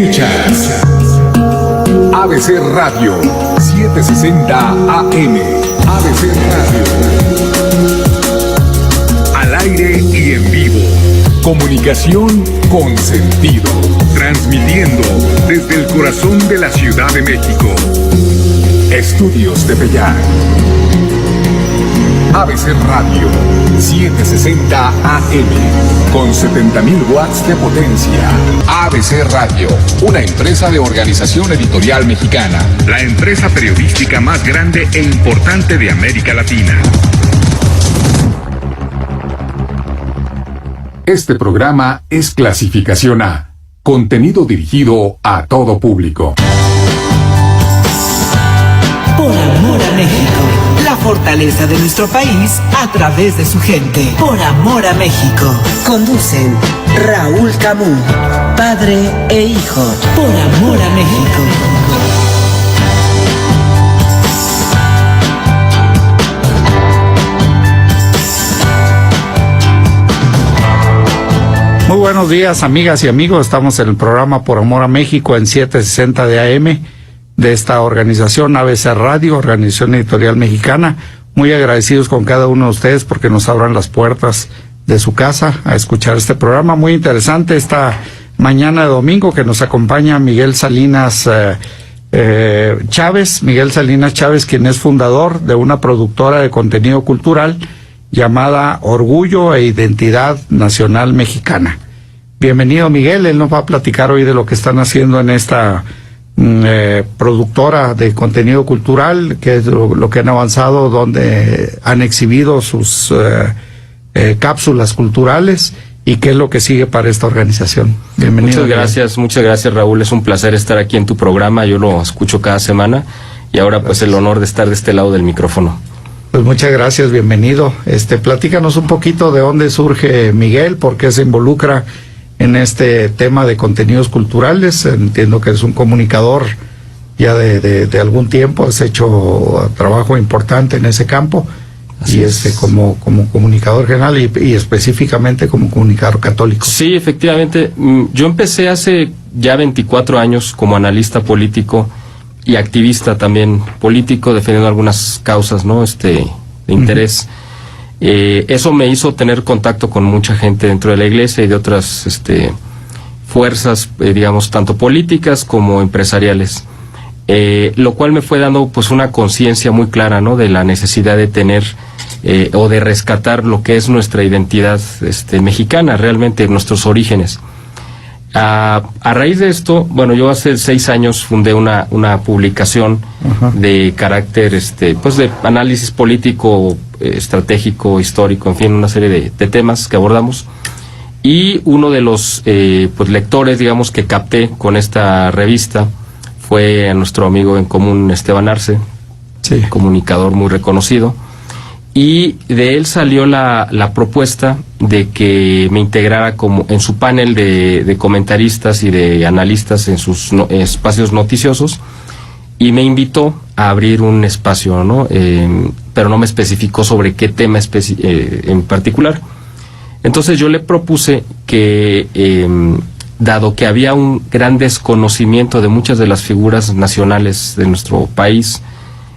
Escuchas ABC Radio 760 AM. ABC Radio. Al aire y en vivo. Comunicación con sentido. Transmitiendo desde el corazón de la Ciudad de México. Estudios de Tepeyac. ABC Radio 760 AM con 70.000 watts de potencia. ABC Radio, una empresa de Organización Editorial Mexicana, la empresa periodística más grande e importante de América Latina. Este programa es clasificación A, contenido dirigido a todo público. Por amor a México, la fortaleza de nuestro país a través de su gente. Por amor a México. Conducen Raúl Camus, padre e hijo. Por amor a México. Muy buenos días, amigas y amigos. Estamos en el programa Por Amor a México en 760 de AM. De esta organización ABC Radio, Organización Editorial Mexicana. Muy agradecidos con cada uno de ustedes porque nos abran las puertas de su casa a escuchar este programa muy interesante esta mañana de domingo, que nos acompaña Miguel Salinas Chávez. Miguel Salinas Chávez, quien es fundador de una productora de contenido cultural llamada Orgullo e Identidad Nacional Mexicana. Bienvenido, Miguel. Él nos va a platicar hoy de lo que están haciendo en esta productora de contenido cultural, que es lo que han avanzado, donde han exhibido sus cápsulas culturales y qué es lo que sigue para esta organización. Bienvenido. Muchas gracias, Raúl. Es un placer estar aquí en tu programa. Yo lo escucho cada semana y ahora pues el honor de estar de este lado del micrófono. Pues muchas gracias, bienvenido. Platícanos un poquito de dónde surge Miguel, por qué se involucra en este tema de contenidos culturales. Entiendo que eres un comunicador ya de algún tiempo, has hecho trabajo importante en ese campo. Así y como comunicador general y específicamente como comunicador católico. Sí, efectivamente. Yo empecé hace ya 24 años como analista político y activista también político, defendiendo algunas causas, ¿no? De interés. Eso me hizo tener contacto con mucha gente dentro de la iglesia y de otras fuerzas, digamos, tanto políticas como empresariales, lo cual me fue dando pues una conciencia muy clara, ¿no? De la necesidad de tener o de rescatar lo que es nuestra identidad mexicana, realmente nuestros orígenes. A raíz de esto, bueno, yo hace 6 años fundé una publicación de carácter, pues de análisis político, estratégico, histórico, en fin, una serie de temas que abordamos. Y uno de los pues lectores, digamos, que capté con esta revista fue a nuestro amigo en común Esteban Arce, sí, comunicador muy reconocido. Y de él salió la propuesta de que me integrara como en su panel de comentaristas y de analistas en sus espacios noticiosos, y me invitó a abrir un espacio, ¿no? Pero no me especificó sobre qué tema en particular. Entonces yo le propuse que, dado que había un gran desconocimiento de muchas de las figuras nacionales de nuestro país,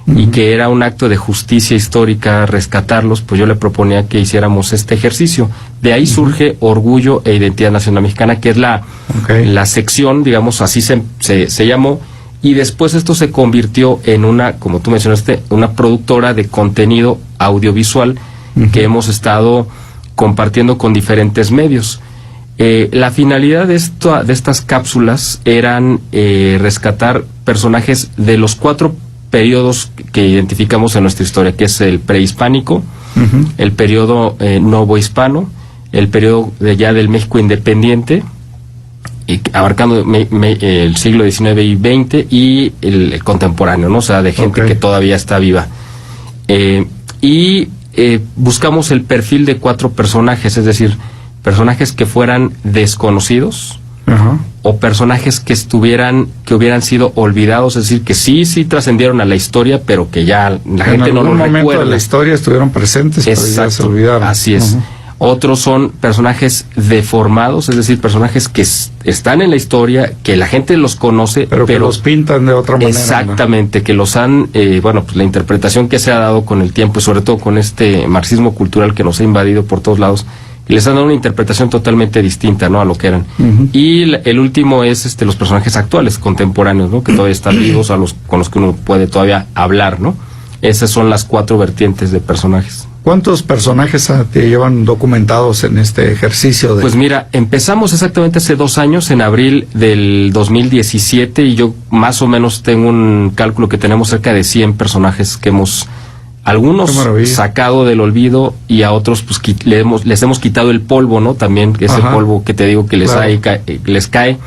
y que era un acto de justicia histórica rescatarlos, pues yo le proponía que hiciéramos este ejercicio. De ahí surge Orgullo e Identidad Nacional Mexicana, que es la sección, digamos, así se llamó, y después esto se convirtió en una, como tú mencionaste, una productora de contenido audiovisual que hemos estado compartiendo con diferentes medios. La finalidad de estas cápsulas eran rescatar personajes de los 4 periodos que identificamos en nuestra historia, que es el prehispánico, el periodo novohispano, el periodo ya del México independiente, abarcando el siglo XIX y XX, y el contemporáneo, ¿no? O sea, de gente que todavía está viva. Buscamos el perfil de 4 personajes, es decir, personajes que fueran desconocidos, o personajes que hubieran sido olvidados, es decir, que sí trascendieron a la historia, pero que ya la gente no lo recuerda. En algún momento de la historia estuvieron presentes, pero ya se olvidaron. Así es. Otros son personajes deformados, es decir, personajes que están en la historia, que la gente los conoce, pero que los pintan de otra manera. Exactamente, ¿no? Que los han, pues la interpretación que se ha dado con el tiempo y sobre todo con este marxismo cultural que nos ha invadido por todos lados, y les han dado una interpretación totalmente distinta, ¿no?, a lo que eran. Y el último es los personajes actuales, contemporáneos, ¿no?, que todavía están vivos, con los que uno puede todavía hablar, ¿no? Esas son las 4 vertientes de personajes. ¿Cuántos personajes te llevan documentados en este ejercicio? Pues mira, empezamos exactamente hace 2 años, en abril del 2017, y yo más o menos tengo un cálculo que tenemos cerca de 100 personajes que hemos, algunos sacado del olvido, y a otros pues les hemos quitado el polvo, ¿no? También ese polvo que te digo que les, les cae.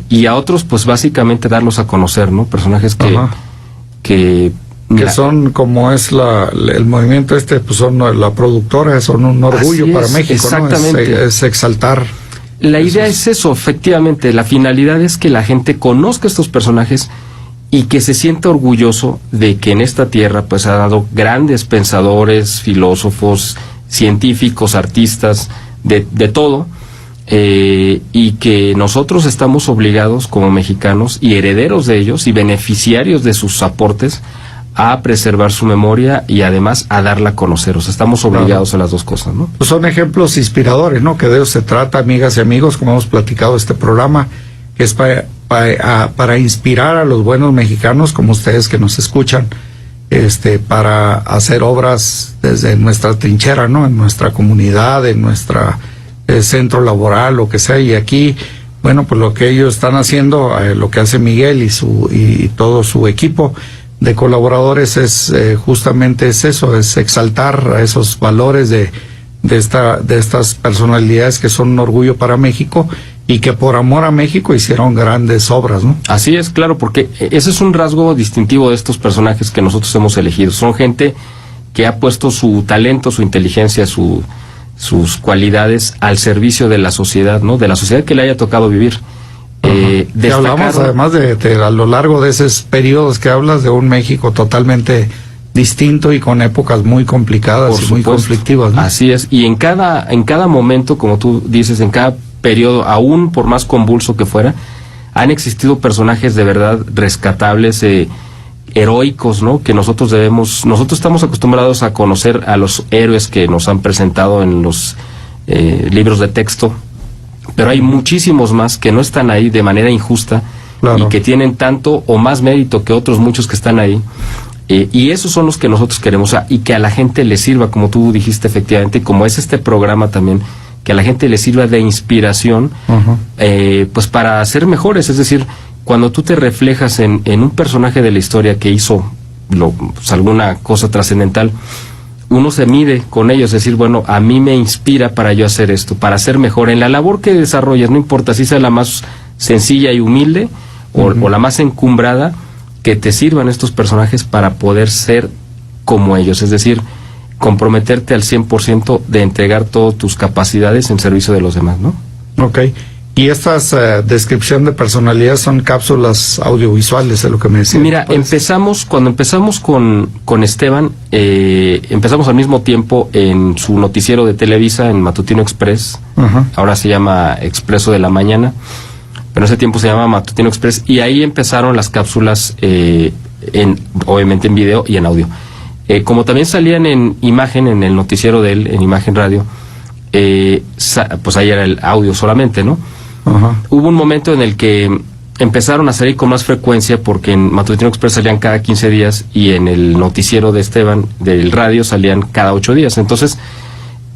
Y a otros pues básicamente darlos a conocer, ¿no? Personajes que son, como es el movimiento pues son la productora, son un orgullo para México, exactamente, ¿no? Es exaltar. La idea es eso, efectivamente, la finalidad es que la gente conozca estos personajes y que se sienta orgulloso de que en esta tierra pues ha dado grandes pensadores, filósofos, científicos, artistas, de todo, y que nosotros estamos obligados como mexicanos y herederos de ellos y beneficiarios de sus aportes a preservar su memoria y además a darla a conocer. O sea, estamos obligados a las dos cosas, ¿no? Pues son ejemplos inspiradores, ¿no? Que de eso se trata, amigas y amigos, como hemos platicado este programa, que es para inspirar a los buenos mexicanos como ustedes que nos escuchan, para hacer obras desde nuestra trinchera, ¿no? En nuestra comunidad, en nuestra centro laboral, lo que sea. Y aquí, bueno, pues lo que ellos están haciendo, lo que hace Miguel y todo su equipo de colaboradores es justamente eso, es exaltar a esos valores de estas personalidades que son un orgullo para México y que por amor a México hicieron grandes obras, ¿no? Así es, claro, porque ese es un rasgo distintivo de estos personajes que nosotros hemos elegido. Son gente que ha puesto su talento, su inteligencia, sus cualidades al servicio de la sociedad, ¿no? De la sociedad que le haya tocado vivir. Y hablamos además a lo largo de esos periodos que hablas de un México totalmente distinto y con épocas muy complicadas y muy conflictivas, ¿no? Así es, y en cada momento, como tú dices, en cada periodo, aún por más convulso que fuera, han existido personajes de verdad rescatables, heroicos, ¿no? Que nosotros estamos acostumbrados a conocer a los héroes que nos han presentado en los libros de texto, pero hay muchísimos más que no están ahí de manera injusta, y que tienen tanto o más mérito que otros muchos que están ahí, y esos son los que nosotros queremos, y que a la gente le sirva, como tú dijiste efectivamente, como es este programa también, que a la gente le sirva de inspiración, pues para ser mejores. Es decir, cuando tú te reflejas en un personaje de la historia que hizo pues alguna cosa trascendental, uno se mide con ellos, es decir, bueno, a mí me inspira para yo hacer esto, para ser mejor en la labor que desarrollas, no importa si sea la más sencilla y humilde o la más encumbrada, que te sirvan estos personajes para poder ser como ellos, es decir, comprometerte al 100% de entregar todas tus capacidades en servicio de los demás, ¿no? Ok. Y estas descripción de personalidad son cápsulas audiovisuales, es lo que me decías. Mira, cuando empezamos con Esteban, empezamos al mismo tiempo en su noticiero de Televisa, en Matutino Express. Ahora se llama Expreso de la Mañana, pero en ese tiempo se llamaba Matutino Express, y ahí empezaron las cápsulas, obviamente en video y en audio. Como también salían en imagen, en el noticiero de él, en Imagen Radio, pues ahí era el audio solamente, ¿no? Hubo un momento en el que empezaron a salir con más frecuencia, porque en Matutino Express salían cada 15 días y en el noticiero de Esteban del radio salían cada 8 días. Entonces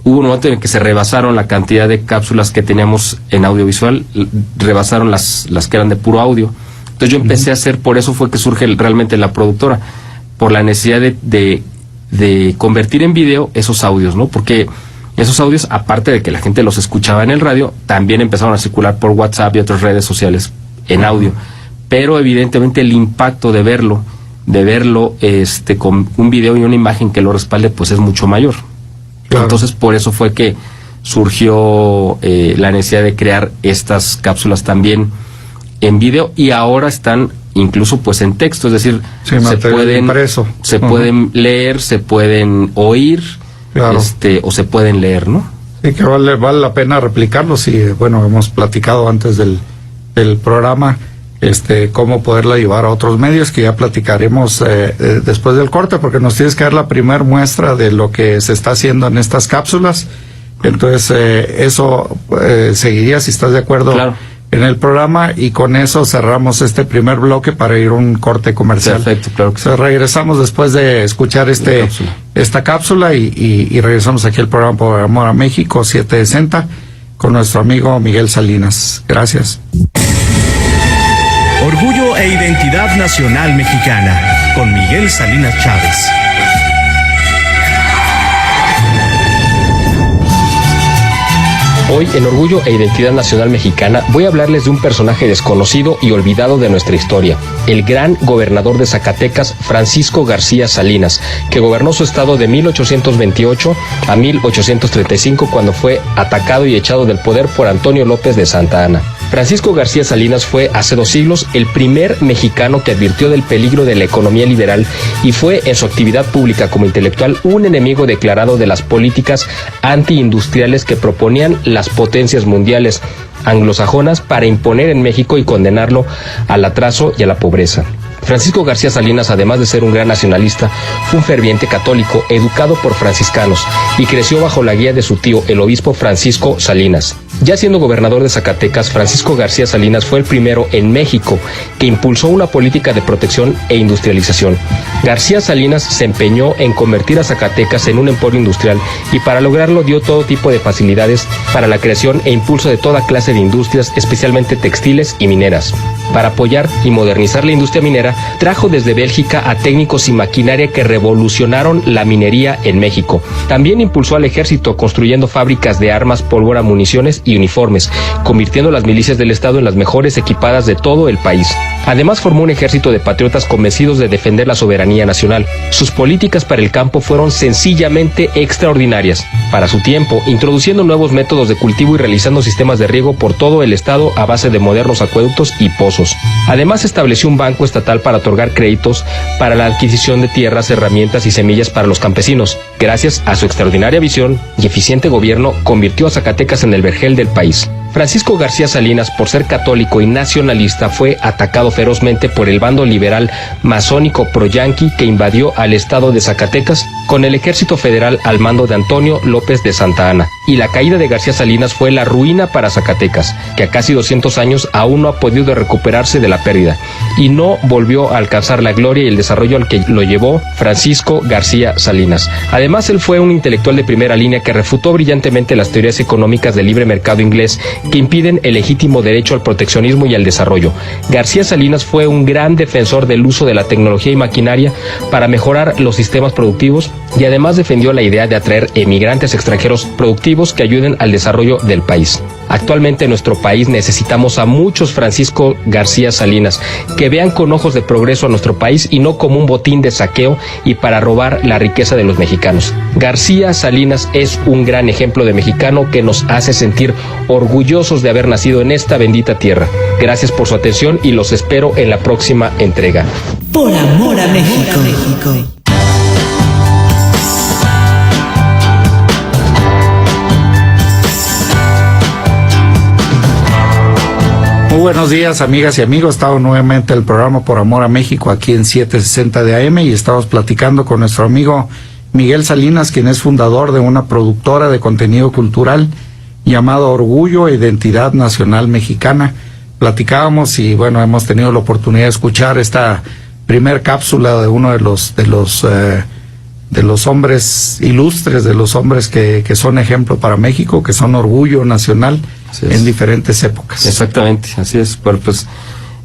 hubo un momento en el que se rebasaron la cantidad de cápsulas que teníamos en audiovisual, rebasaron las que eran de puro audio. Entonces yo empecé a hacer, por eso fue que surge realmente la productora, por la necesidad de convertir en video esos audios, ¿no? Porque esos audios, aparte de que la gente los escuchaba en el radio, también empezaron a circular por WhatsApp y otras redes sociales en audio. Pero evidentemente el impacto de verlo con un video y una imagen que lo respalde, pues es mucho mayor. Claro. Entonces por eso fue que surgió la necesidad de crear estas cápsulas también en video, y ahora están incluso pues en texto, es decir, se pueden leer, se pueden oír, Claro. o se pueden leer, ¿no? Sí, que vale la pena replicarlos y bueno, hemos platicado antes del programa cómo poderla llevar a otros medios, que ya platicaremos después del corte, porque nos tienes que dar la primer muestra de lo que se está haciendo en estas cápsulas. Entonces eso seguiría, si estás de acuerdo, claro, en el programa, y con eso cerramos este primer bloque para ir a un corte comercial. Perfecto, claro que sí. Regresamos después de escuchar esta cápsula y regresamos aquí al programa Por Amor a México 760 con nuestro amigo Miguel Salinas. Gracias. Orgullo e identidad nacional mexicana, con Miguel Salinas Chávez. Hoy en Orgullo e Identidad Nacional Mexicana voy a hablarles de un personaje desconocido y olvidado de nuestra historia, el gran gobernador de Zacatecas, Francisco García Salinas, que gobernó su estado de 1828 a 1835, cuando fue atacado y echado del poder por Antonio López de Santa Anna. Francisco García Salinas fue hace 2 siglos el primer mexicano que advirtió del peligro de la economía liberal y fue en su actividad pública como intelectual un enemigo declarado de las políticas antiindustriales que proponían las potencias mundiales anglosajonas para imponer en México y condenarlo al atraso y a la pobreza. Francisco García Salinas, además de ser un gran nacionalista, fue un ferviente católico educado por franciscanos y creció bajo la guía de su tío, el obispo Francisco Salinas. Ya siendo gobernador de Zacatecas, Francisco García Salinas fue el primero en México que impulsó una política de protección e industrialización. García Salinas se empeñó en convertir a Zacatecas en un emporio industrial y para lograrlo dio todo tipo de facilidades para la creación e impulso de toda clase de industrias, especialmente textiles y mineras. Para apoyar y modernizar la industria minera, trajo desde Bélgica a técnicos y maquinaria que revolucionaron la minería en México. También impulsó al ejército construyendo fábricas de armas, pólvora, municiones y uniformes, convirtiendo las milicias del Estado en las mejores equipadas de todo el país. Además formó un ejército de patriotas convencidos de defender la soberanía nacional. Sus políticas para el campo fueron sencillamente extraordinarias. Para su tiempo, introduciendo nuevos métodos de cultivo y realizando sistemas de riego por todo el Estado a base de modernos acueductos y pozos. Además estableció un banco estatal para otorgar créditos para la adquisición de tierras, herramientas y semillas para los campesinos. Gracias a su extraordinaria visión y eficiente gobierno, convirtió a Zacatecas en el vergel del país. Francisco García Salinas, por ser católico y nacionalista, fue atacado ferozmente por el bando liberal masónico pro-yanqui que invadió al estado de Zacatecas con el ejército federal al mando de Antonio López de Santa Anna. Y la caída de García Salinas fue la ruina para Zacatecas, que a casi 200 años aún no ha podido recuperarse de la pérdida y no volvió a alcanzar la gloria y el desarrollo al que lo llevó Francisco García Salinas. Además, él fue un intelectual de primera línea que refutó brillantemente las teorías económicas del libre mercado inglés que impiden el legítimo derecho al proteccionismo y al desarrollo. García Salinas fue un gran defensor del uso de la tecnología y maquinaria para mejorar los sistemas productivos y además defendió la idea de atraer emigrantes extranjeros productivos que ayuden al desarrollo del país. Actualmente en nuestro país necesitamos a muchos Francisco García Salinas que vean con ojos de progreso a nuestro país y no como un botín de saqueo y para robar la riqueza de los mexicanos. García Salinas es un gran ejemplo de mexicano que nos hace sentir orgullosos de haber nacido en esta bendita tierra. Gracias por su atención y los espero en la próxima entrega. Por amor a México. Muy buenos días, amigas y amigos. Estamos nuevamente en el programa Por Amor a México aquí en 760 de AM y estamos platicando con nuestro amigo Miguel Salinas, quien es fundador de una productora de contenido cultural llamado Orgullo e Identidad Nacional Mexicana. Platicábamos y bueno, hemos tenido la oportunidad de escuchar esta primer cápsula de uno de los hombres ilustres, de los hombres que son ejemplo para México, que son orgullo nacional en diferentes épocas. Exactamente, así es. Pero pues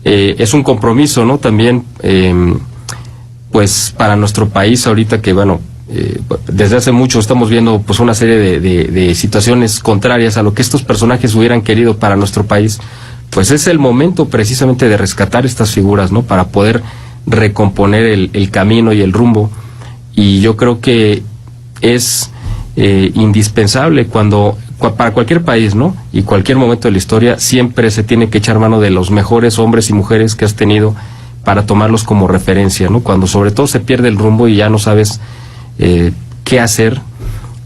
es un compromiso, ¿no? También, pues para nuestro país ahorita que bueno, desde hace mucho estamos viendo pues una serie de situaciones contrarias a lo que estos personajes hubieran querido para nuestro país. Pues es el momento precisamente de rescatar estas figuras, ¿no? Para poder recomponer el camino y el rumbo. Y yo creo que es indispensable para cualquier país, ¿no? Y cualquier momento de la historia, siempre se tiene que echar mano de los mejores hombres y mujeres que has tenido para tomarlos como referencia, ¿no? Cuando sobre todo se pierde el rumbo y ya no sabes qué hacer,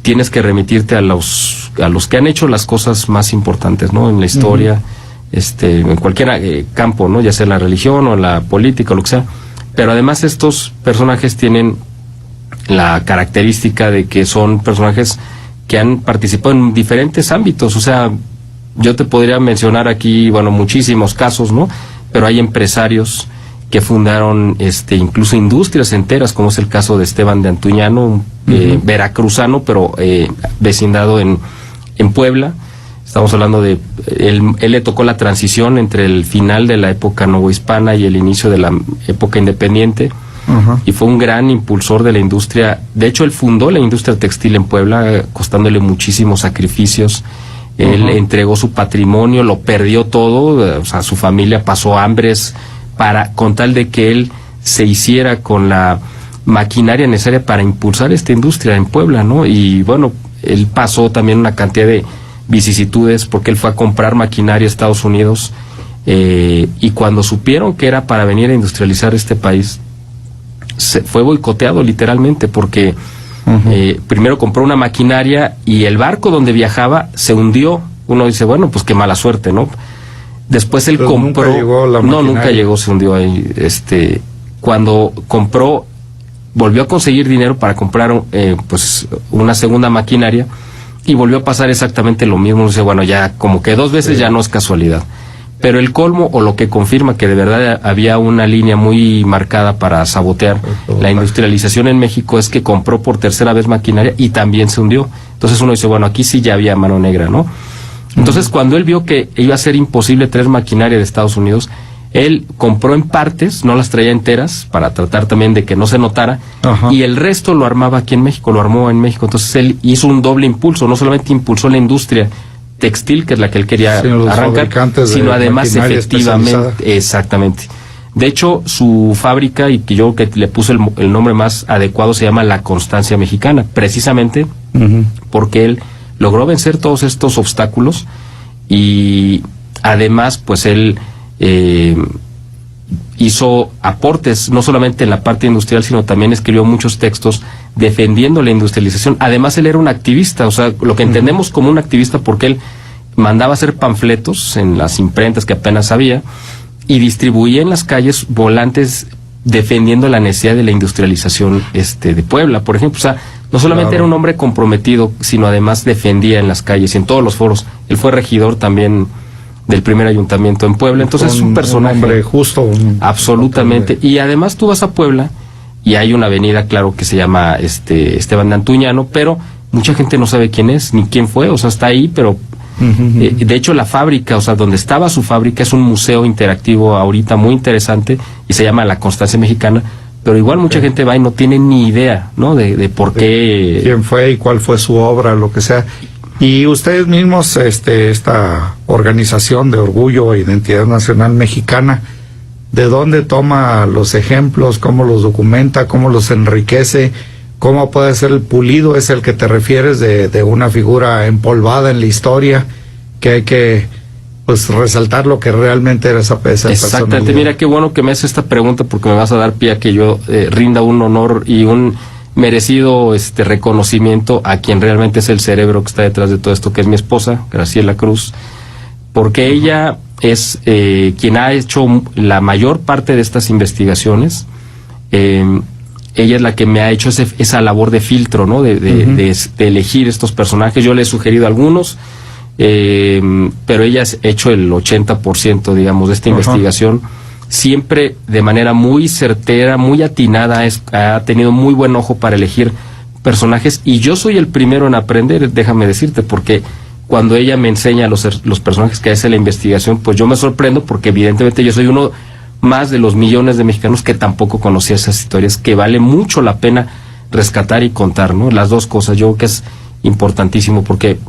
tienes que remitirte a los que han hecho las cosas más importantes, ¿no? En la historia, en cualquier campo, ¿no? Ya sea la religión o la política o lo que sea. Pero además estos personajes tienen la característica de que son personajes que han participado en diferentes ámbitos. O sea, yo te podría mencionar aquí, bueno, muchísimos casos, ¿no? Pero hay empresarios que fundaron incluso industrias enteras, como es el caso de Esteban de Antuñano, veracruzano, pero vecindado en Puebla. Estamos hablando de él le tocó la transición entre el final de la época novohispana y el inicio de la época independiente, y fue un gran impulsor de la industria. De hecho, él fundó la industria textil en Puebla, costándole muchísimos sacrificios. Él entregó su patrimonio, lo perdió todo, o sea, su familia pasó hambres con tal de que él se hiciera con la maquinaria necesaria para impulsar esta industria en Puebla, ¿no? Y bueno, él pasó también una cantidad de vicisitudes porque él fue a comprar maquinaria a Estados Unidos, y cuando supieron que era para venir a industrializar este país, fue boicoteado literalmente porque primero compró una maquinaria y el barco donde viajaba se hundió. Uno dice, bueno, pues qué mala suerte, ¿no? Después él compró, nunca llegó, se hundió ahí. Cuando compró, volvió a conseguir dinero para comprar pues una segunda maquinaria, y volvió a pasar exactamente lo mismo. Dice, bueno, ya como que 2 veces ya no es casualidad. Pero el colmo, o lo que confirma que de verdad había una línea muy marcada para sabotear la industrialización en México, es que compró por tercera vez maquinaria y también se hundió. Entonces uno dice, bueno, aquí sí ya había mano negra, ¿no? Entonces cuando él vio que iba a ser imposible traer maquinaria de Estados Unidos, él compró en partes, no las traía enteras, para tratar también de que no se notara, y el resto lo armaba aquí en México, lo armó en México. Entonces él hizo un doble impulso, no solamente impulsó la industria textil, que es la que él quería arrancar, sino además efectivamente, exactamente. De hecho, su fábrica, y que yo que le puse el nombre más adecuado, se llama La Constancia Mexicana, precisamente porque él logró vencer todos estos obstáculos, y además pues él hizo aportes no solamente en la parte industrial, sino también escribió muchos textos defendiendo la industrialización. Además él era un activista, o sea, lo que entendemos como un activista, porque él mandaba hacer panfletos en las imprentas que apenas había y distribuía en las calles volantes defendiendo la necesidad de la industrialización de Puebla, por ejemplo. O sea, no solamente era un hombre comprometido, sino además defendía en las calles y en todos los foros. Él fue regidor también del primer ayuntamiento en Puebla. Entonces es un personaje, un hombre justo, absolutamente. Y además tú vas a Puebla y hay una avenida, claro, que se llama Esteban de Antuñano, pero mucha gente no sabe quién es ni quién fue. O sea, está ahí, pero de hecho la fábrica, o sea, donde estaba su fábrica, es un museo interactivo ahorita muy interesante y se llama La Constancia Mexicana, pero igual mucha gente va y no tiene ni idea, ¿no? De por qué, quién fue y cuál fue su obra, lo que sea. Y ustedes mismos, esta organización de orgullo e identidad nacional mexicana, ¿de dónde toma los ejemplos? ¿Cómo los documenta? ¿Cómo los enriquece? ¿Cómo puede ser el pulido? Es el que te refieres de una figura empolvada en la historia, que hay que pues resaltar lo que realmente era esa Exactamente. Mira, qué bueno que me haces esta pregunta, porque me vas a dar pie a que yo rinda un honor y un merecido reconocimiento a quien realmente es el cerebro que está detrás de todo esto, que es mi esposa, Graciela Cruz, porque ella es quien ha hecho la mayor parte de estas investigaciones. Ella es la que me ha hecho esa labor de filtro, ¿no? De elegir estos personajes. Yo le he sugerido algunos, pero ella ha hecho el 80%, digamos, de esta investigación. Siempre de manera muy certera, muy atinada, ha tenido muy buen ojo para elegir personajes, y yo soy el primero en aprender, déjame decirte, porque cuando ella me enseña los personajes que hace la investigación, pues yo me sorprendo, porque evidentemente yo soy uno más de los millones de mexicanos que tampoco conocía esas historias, que vale mucho la pena rescatar y contar, ¿no? Las dos cosas, yo creo que es importantísimo, porque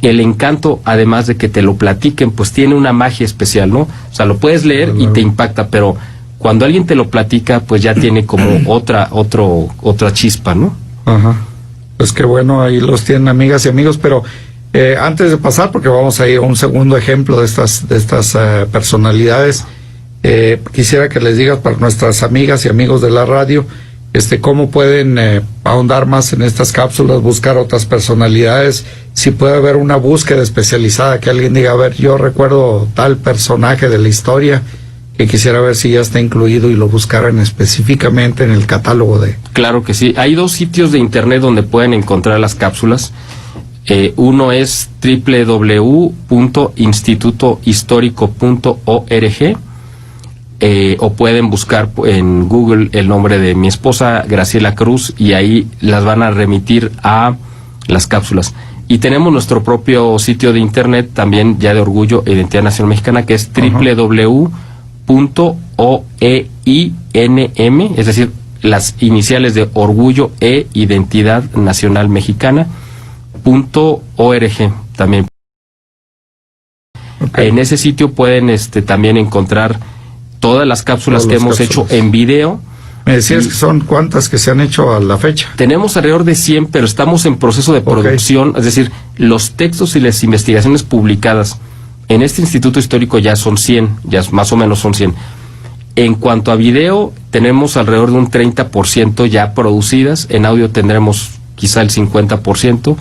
el encanto, además de que te lo platiquen, pues tiene una magia especial, ¿no? O sea, lo puedes leer y te impacta, pero cuando alguien te lo platica, pues ya tiene como otra chispa, ¿no? Ajá. Pues qué bueno, ahí los tienen, amigas y amigos, pero antes de pasar, porque vamos a ir a un segundo ejemplo de estas personalidades, quisiera que les digas para nuestras amigas y amigos de la radio, cómo pueden ahondar más en estas cápsulas, buscar otras personalidades, si puede haber una búsqueda especializada, que alguien diga, a ver, yo recuerdo tal personaje de la historia, que quisiera ver si ya está incluido y lo buscaran específicamente en el catálogo de... Claro que sí. Hay 2 sitios de internet donde pueden encontrar las cápsulas. Uno es www.institutohistórico.org, o pueden buscar en Google el nombre de mi esposa, Graciela Cruz, y ahí las van a remitir a las cápsulas. Y tenemos nuestro propio sitio de internet también ya de Orgullo e Identidad Nacional Mexicana, que es www.oeinem, es decir, las iniciales de Orgullo e Identidad Nacional Mexicana .org también. Okay. En ese sitio pueden también encontrar todas las cápsulas que hemos hecho en video. Me decías que son cuántas que se han hecho a la fecha. Tenemos alrededor de 100, pero estamos en proceso de producción, es decir, los textos y las investigaciones publicadas en este Instituto Histórico ya son 100, ya más o menos son 100. En cuanto a video, tenemos alrededor de un 30% ya producidas, en audio tendremos quizá el 50%,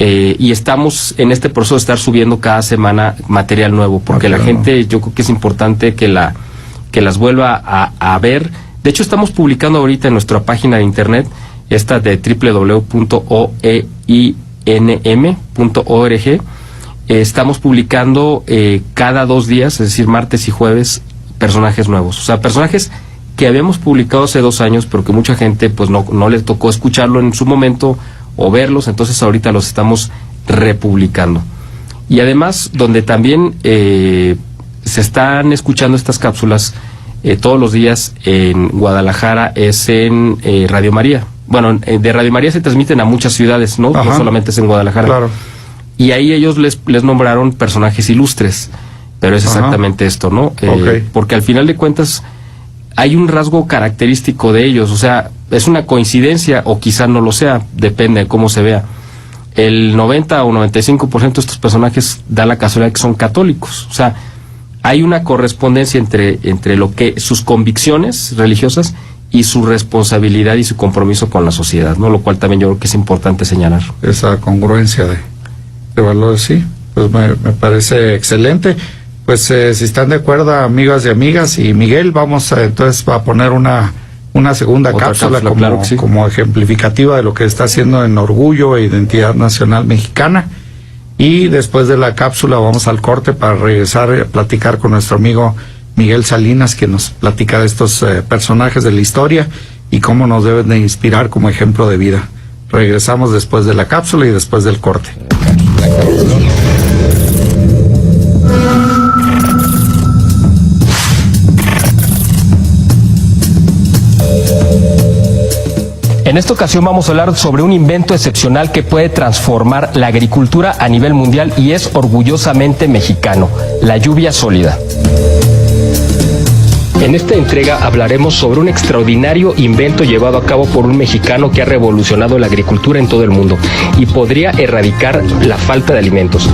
y estamos en este proceso de estar subiendo cada semana material nuevo, porque la gente, yo creo que es importante que las vuelva a ver. De hecho, estamos publicando ahorita en nuestra página de internet, esta de www.oeinem.org, estamos publicando cada 2 días, es decir, martes y jueves, personajes nuevos. O sea, personajes que habíamos publicado hace 2 años, pero que mucha gente pues no le tocó escucharlo en su momento o verlos, entonces ahorita los estamos republicando. Y además, donde también se están escuchando estas cápsulas todos los días en Guadalajara, es en Radio María. Bueno, de Radio María se transmiten a muchas ciudades, ¿no? Ajá. No solamente es en Guadalajara. Claro. Y ahí ellos les nombraron personajes ilustres, pero es exactamente esto, ¿no? Porque al final de cuentas hay un rasgo característico de ellos, o sea, es una coincidencia o quizá no lo sea, depende de cómo se vea. El 90 o 95% de estos personajes da la casualidad que son católicos, o sea, hay una correspondencia entre lo que sus convicciones religiosas y su responsabilidad y su compromiso con la sociedad, ¿no? Lo cual también yo creo que es importante señalar. Esa congruencia de valores, sí, pues me parece excelente. Pues si están de acuerdo, amigas y amigas, y Miguel, vamos entonces a poner una segunda cápsula como, claro sí, como ejemplificativa de lo que está haciendo en Orgullo e Identidad Nacional Mexicana. Y después de la cápsula vamos al corte para regresar a platicar con nuestro amigo Miguel Salinas, que nos platica de estos personajes de la historia y cómo nos deben de inspirar como ejemplo de vida. Regresamos después de la cápsula y después del corte. En esta ocasión vamos a hablar sobre un invento excepcional que puede transformar la agricultura a nivel mundial y es orgullosamente mexicano, la lluvia sólida. En esta entrega hablaremos sobre un extraordinario invento llevado a cabo por un mexicano que ha revolucionado la agricultura en todo el mundo y podría erradicar la falta de alimentos.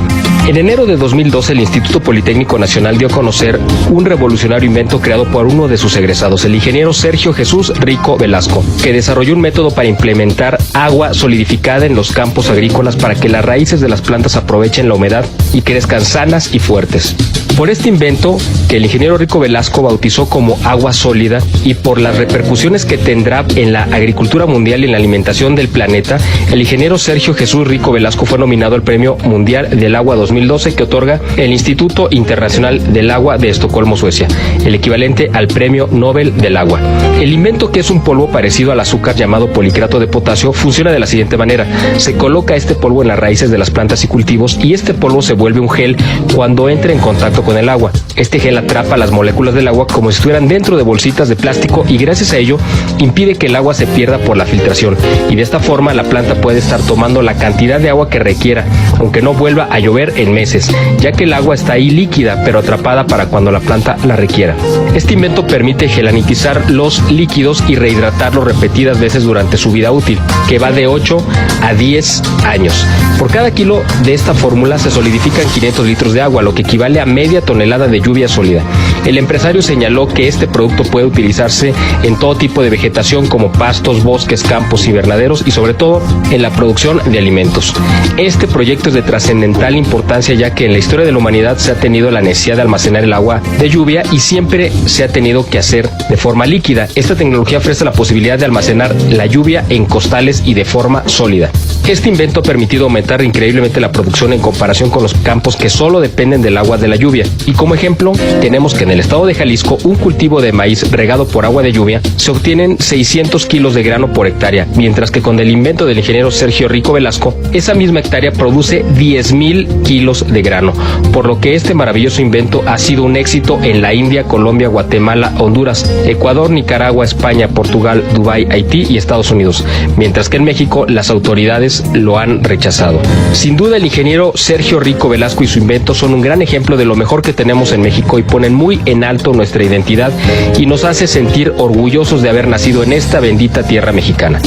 En enero de 2012, el Instituto Politécnico Nacional dio a conocer un revolucionario invento creado por uno de sus egresados, el ingeniero Sergio Jesús Rico Velasco, que desarrolló un método para implementar agua solidificada en los campos agrícolas para que las raíces de las plantas aprovechen la humedad y crezcan sanas y fuertes. Por este invento, que el ingeniero Rico Velasco bautizó como agua sólida, y por las repercusiones que tendrá en la agricultura mundial y en la alimentación del planeta, el ingeniero Sergio Jesús Rico Velasco fue nominado al Premio Mundial del Agua 2012 que otorga el Instituto Internacional del Agua de Estocolmo, Suecia, el equivalente al Premio Nobel del Agua. El invento, que es un polvo parecido al azúcar llamado policrato de potasio, funciona de la siguiente manera: se coloca este polvo en las raíces de las plantas y cultivos y este polvo se vuelve un gel cuando entra en contacto con el agua. Este gel atrapa las moléculas del agua como si estuvieran dentro de bolsitas de plástico y gracias a ello impide que el agua se pierda por la filtración, y de esta forma la planta puede estar tomando la cantidad de agua que requiera, aunque no vuelva a llover en meses, ya que el agua está ahí líquida pero atrapada para cuando la planta la requiera. Este invento permite gelanitizar los líquidos y rehidratarlos repetidas veces durante su vida útil, que va de 8 a 10 años. Por cada kilo de esta fórmula se solidifican 500 litros de agua, lo que equivale a media tonelada de lluvia sólida. El empresario señaló que este producto puede utilizarse en todo tipo de vegetación como pastos, bosques, campos, invernaderos y sobre todo en la producción de alimentos. Este proyecto es de trascendental importancia, ya que en la historia de la humanidad se ha tenido la necesidad de almacenar el agua de lluvia y siempre se ha tenido que hacer de forma líquida. Esta tecnología ofrece la posibilidad de almacenar la lluvia en costales y de forma sólida. Este invento ha permitido aumentar increíblemente la producción en comparación con los campos que solo dependen del agua de la lluvia. Y como ejemplo, tenemos que en el estado de Jalisco, un cultivo de maíz regado por agua de lluvia se obtienen 600 kilos de grano por hectárea, mientras que con el invento del ingeniero Sergio Rico Velasco, esa misma hectárea produce 10,000 kilos de grano, por lo que este maravilloso invento ha sido un éxito en la India, Colombia, Guatemala, Honduras, Ecuador, Nicaragua, España, Portugal, Dubái, Haití y Estados Unidos, mientras que en México las autoridades lo han rechazado. Sin duda, el ingeniero Sergio Rico Velasco y su invento son un gran ejemplo de lo mejor que tenemos en México y ponen muy en alto nuestra identidad y nos hace sentir orgullosos de haber nacido en esta bendita tierra mexicana.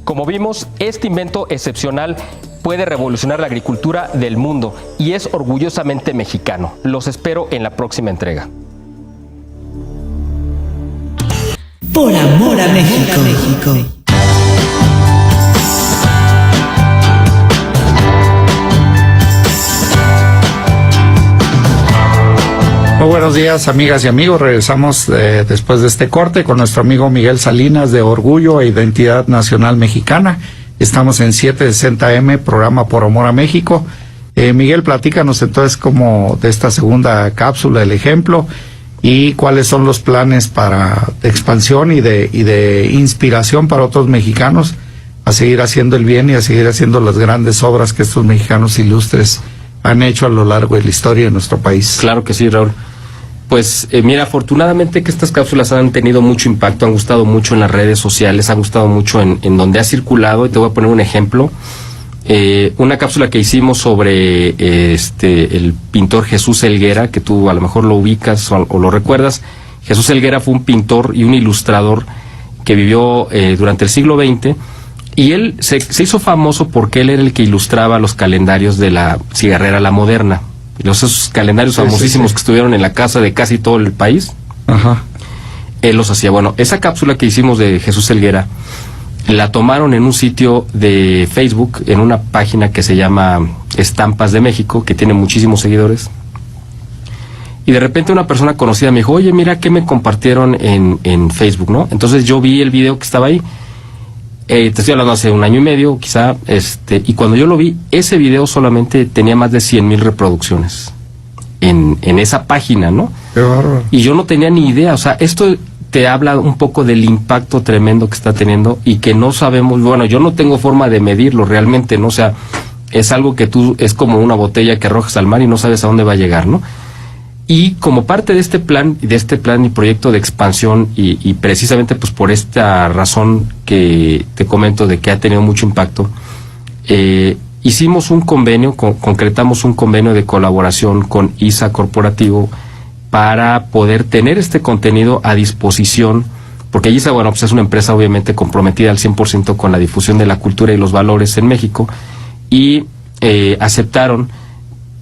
Como vimos, este invento excepcional puede revolucionar la agricultura del mundo y es orgullosamente mexicano. Los espero en la próxima entrega. Por amor a México. Muy buenos días, amigas y amigos. Regresamos después de este corte con nuestro amigo Miguel Salinas de Orgullo e Identidad Nacional Mexicana. Estamos en 760M, programa Por Amor a México. Miguel, platícanos entonces como de esta segunda cápsula, el ejemplo, y cuáles son los planes de expansión y de inspiración para otros mexicanos a seguir haciendo el bien y a seguir haciendo las grandes obras que estos mexicanos ilustres han hecho a lo largo de la historia de nuestro país. Claro que sí, Raúl. Pues mira, afortunadamente que estas cápsulas han tenido mucho impacto, han gustado mucho en las redes sociales, han gustado mucho en donde ha circulado, y te voy a poner un ejemplo. Una cápsula que hicimos sobre el pintor Jesús Helguera, que tú a lo mejor lo ubicas o lo recuerdas. Jesús Helguera fue un pintor y un ilustrador que vivió durante el siglo XX, y él se hizo famoso porque él era el que ilustraba los calendarios de la cigarrera La Moderna. Esos calendarios famosísimos que estuvieron en la casa de casi todo el país. Ajá. Él los hacía. Bueno, esa cápsula que hicimos de Jesús Helguera la tomaron en un sitio de Facebook, en una página que se llama Estampas de México, que tiene muchísimos seguidores. Y de repente una persona conocida me dijo, oye, mira qué me compartieron en Facebook, ¿no? Entonces yo vi el video que estaba ahí. Te estoy hablando hace 1 año y medio, quizá, y cuando yo lo vi, ese video solamente tenía más de 100,000 reproducciones en esa página, ¿no? Qué bárbaro. Y yo no tenía ni idea, o sea, esto te habla un poco del impacto tremendo que está teniendo y que no sabemos, bueno, yo no tengo forma de medirlo realmente, ¿no? O sea, es algo que es como una botella que arrojas al mar y no sabes a dónde va a llegar, ¿no? Y como parte de este plan y proyecto de expansión y precisamente pues por esta razón que te comento de que ha tenido mucho impacto, hicimos un convenio, concretamos un convenio de colaboración con ISA Corporativo para poder tener este contenido a disposición, porque ISA, bueno, pues es una empresa obviamente comprometida al 100% con la difusión de la cultura y los valores en México, y aceptaron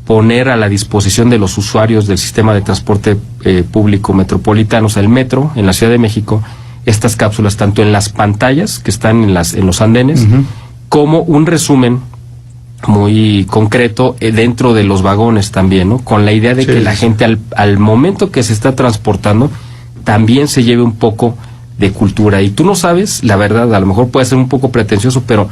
poner a la disposición de los usuarios del sistema de transporte público metropolitano, o sea, el metro en la Ciudad de México, estas cápsulas tanto en las pantallas que están en los andenes, como un resumen muy concreto dentro de los vagones también, ¿no? Con la idea de que la gente al momento que se está transportando también se lleve un poco de cultura. Y tú no sabes, la verdad, a lo mejor puede ser un poco pretencioso, pero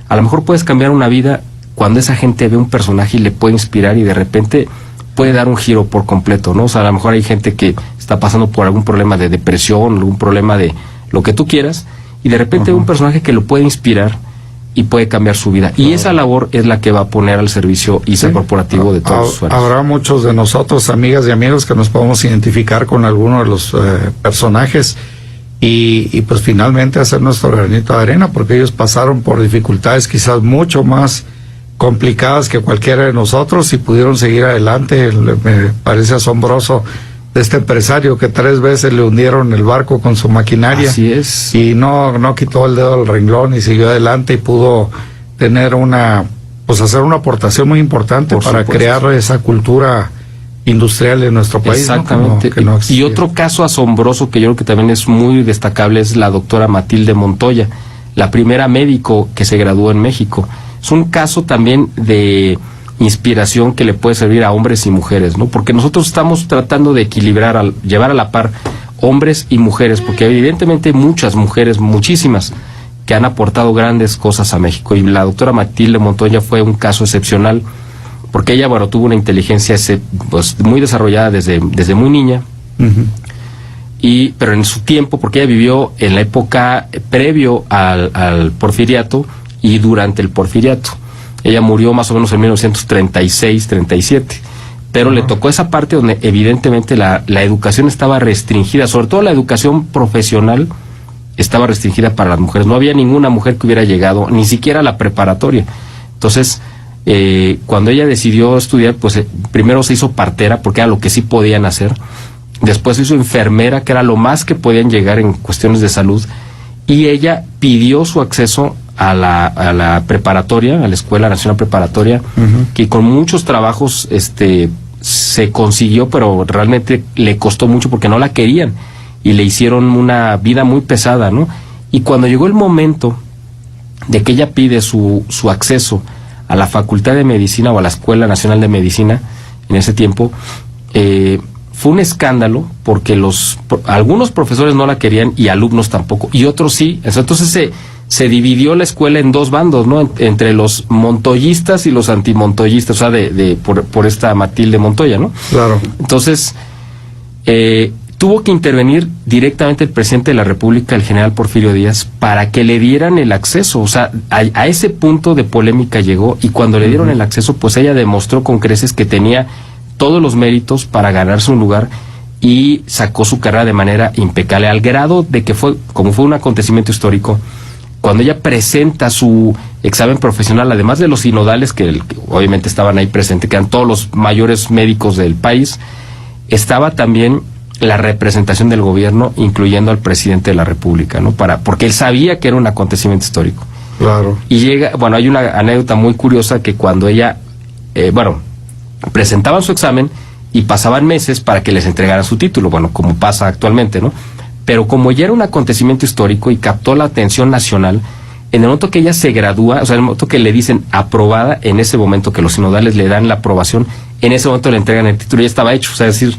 a lo mejor puedes cambiar una vida cuando esa gente ve un personaje y le puede inspirar y de repente puede dar un giro por completo, ¿no? O sea, a lo mejor hay gente que está pasando por algún problema de depresión, algún problema de lo que tú quieras, y de repente ve un personaje que lo puede inspirar y puede cambiar su vida. Y esa labor es la que va a poner al servicio ISA Corporativo de todos los usuarios. Habrá muchos de nosotros, amigas y amigos, que nos podemos identificar con alguno de los personajes y pues finalmente hacer nuestro granito de arena, porque ellos pasaron por dificultades quizás mucho más complicadas que cualquiera de nosotros y pudieron seguir adelante. Me parece asombroso de este empresario que 3 veces le hundieron el barco con su maquinaria. Así es. Y no quitó el dedo del renglón y siguió adelante y pudo tener hacer una aportación muy importante para crear esa cultura industrial en nuestro país. Exactamente. ¿no? Que no y existía. otro caso asombroso que yo creo que también es muy destacable es la doctora Matilde Montoya, la primera médico que se graduó en México. Es un caso también de inspiración que le puede servir a hombres y mujeres, ¿no? Porque nosotros estamos tratando de equilibrar, llevar a la par hombres y mujeres, porque evidentemente hay muchas mujeres, muchísimas, que han aportado grandes cosas a México. Y la doctora Matilde Montoya fue un caso excepcional, porque ella, bueno, tuvo una inteligencia pues, muy desarrollada desde muy niña, pero en su tiempo, porque ella vivió en la época previo al porfiriato y durante el porfiriato. Ella murió más o menos en 1936-37, pero le tocó esa parte donde evidentemente la educación estaba restringida, sobre todo la educación profesional estaba restringida para las mujeres. No había ninguna mujer que hubiera llegado, ni siquiera a la preparatoria. Entonces, cuando ella decidió estudiar, pues primero se hizo partera, porque era lo que sí podían hacer. Después se hizo enfermera, que era lo más que podían llegar en cuestiones de salud. Y ella pidió su acceso a la preparatoria, a la Escuela Nacional Preparatoria, que con muchos trabajos se consiguió, pero realmente le costó mucho porque no la querían y le hicieron una vida muy pesada, ¿no? Y cuando llegó el momento de que ella pide su acceso a la Facultad de Medicina o a la Escuela Nacional de Medicina, en ese tiempo, fue un escándalo porque algunos profesores no la querían y alumnos tampoco, y otros sí. Entonces se dividió la escuela en dos bandos, ¿no? Entre los montoyistas y los antimontoyistas, o sea, por esta Matilde Montoya, ¿no? Claro. Entonces, tuvo que intervenir directamente el presidente de la República, el general Porfirio Díaz, para que le dieran el acceso. O sea, a ese punto de polémica llegó, y cuando le dieron el acceso, pues ella demostró con creces que tenía todos los méritos para ganarse un lugar y sacó su carrera de manera impecable, al grado de que como fue un acontecimiento histórico, cuando ella presenta su examen profesional, además de los sinodales que obviamente estaban ahí presentes, que eran todos los mayores médicos del país, estaba también la representación del gobierno, incluyendo al presidente de la República, ¿no? Porque él sabía que era un acontecimiento histórico. Claro. Y hay una anécdota muy curiosa que cuando ella, presentaban su examen y pasaban meses para que les entregaran su título, bueno, como pasa actualmente, ¿no? Pero como ya era un acontecimiento histórico y captó la atención nacional, en el momento que ella se gradúa, o sea, en el momento que le dicen aprobada, en ese momento que los sinodales le dan la aprobación, en ese momento le entregan el título, ya estaba hecho, o sea, es decir,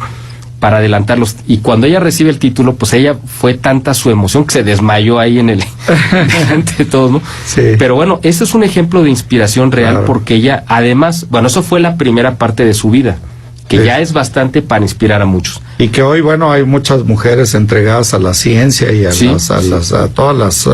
para adelantarlos. Y cuando ella recibe el título, pues ella fue tanta su emoción que se desmayó ahí delante de todos, ¿no? Sí. Pero bueno, ese es un ejemplo de inspiración real, claro, porque ella, además, bueno, eso fue la primera parte de su vida, que sí, ya es bastante para inspirar a muchos. Y que hoy, bueno, hay muchas mujeres entregadas a la ciencia y a, sí, a todas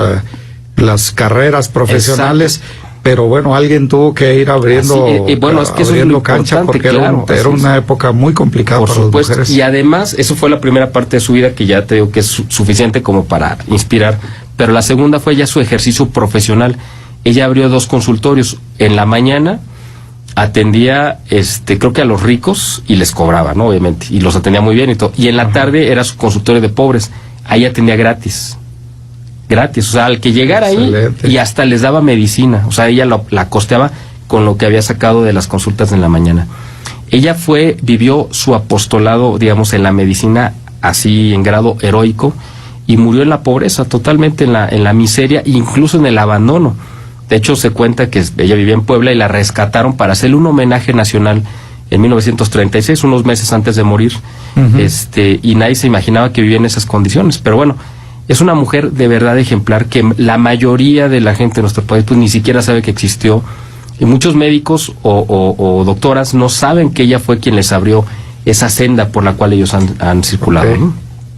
las carreras profesionales. Exacto. Pero bueno, alguien tuvo que ir abriendo, bueno, es que eso es lo cancha, porque claro, era una época muy complicada por para supuesto, las mujeres. Y además, eso fue la primera parte de su vida, que ya te digo que es suficiente como para inspirar. Pero la segunda fue ya su ejercicio profesional. Ella abrió 2 consultorios. En la mañana atendía, creo que a los ricos, y les cobraba, ¿no? Obviamente, y los atendía muy bien y todo. Y en la tarde era su consultorio de pobres. Ahí atendía gratis, o sea, al que llegara ahí, y hasta les daba medicina, o sea, ella la costeaba con lo que había sacado de las consultas en la mañana. Ella vivió su apostolado, digamos, en la medicina así en grado heroico, y murió en la pobreza, totalmente en la miseria, incluso en el abandono. De hecho, se cuenta que ella vivía en Puebla y la rescataron para hacerle un homenaje nacional en 1936, unos meses antes de morir, y nadie se imaginaba que vivía en esas condiciones, pero bueno, es una mujer de verdad ejemplar que la mayoría de la gente de nuestro país pues ni siquiera sabe que existió, y muchos médicos o doctoras no saben que ella fue quien les abrió esa senda por la cual ellos han circulado. Okay. ¿No?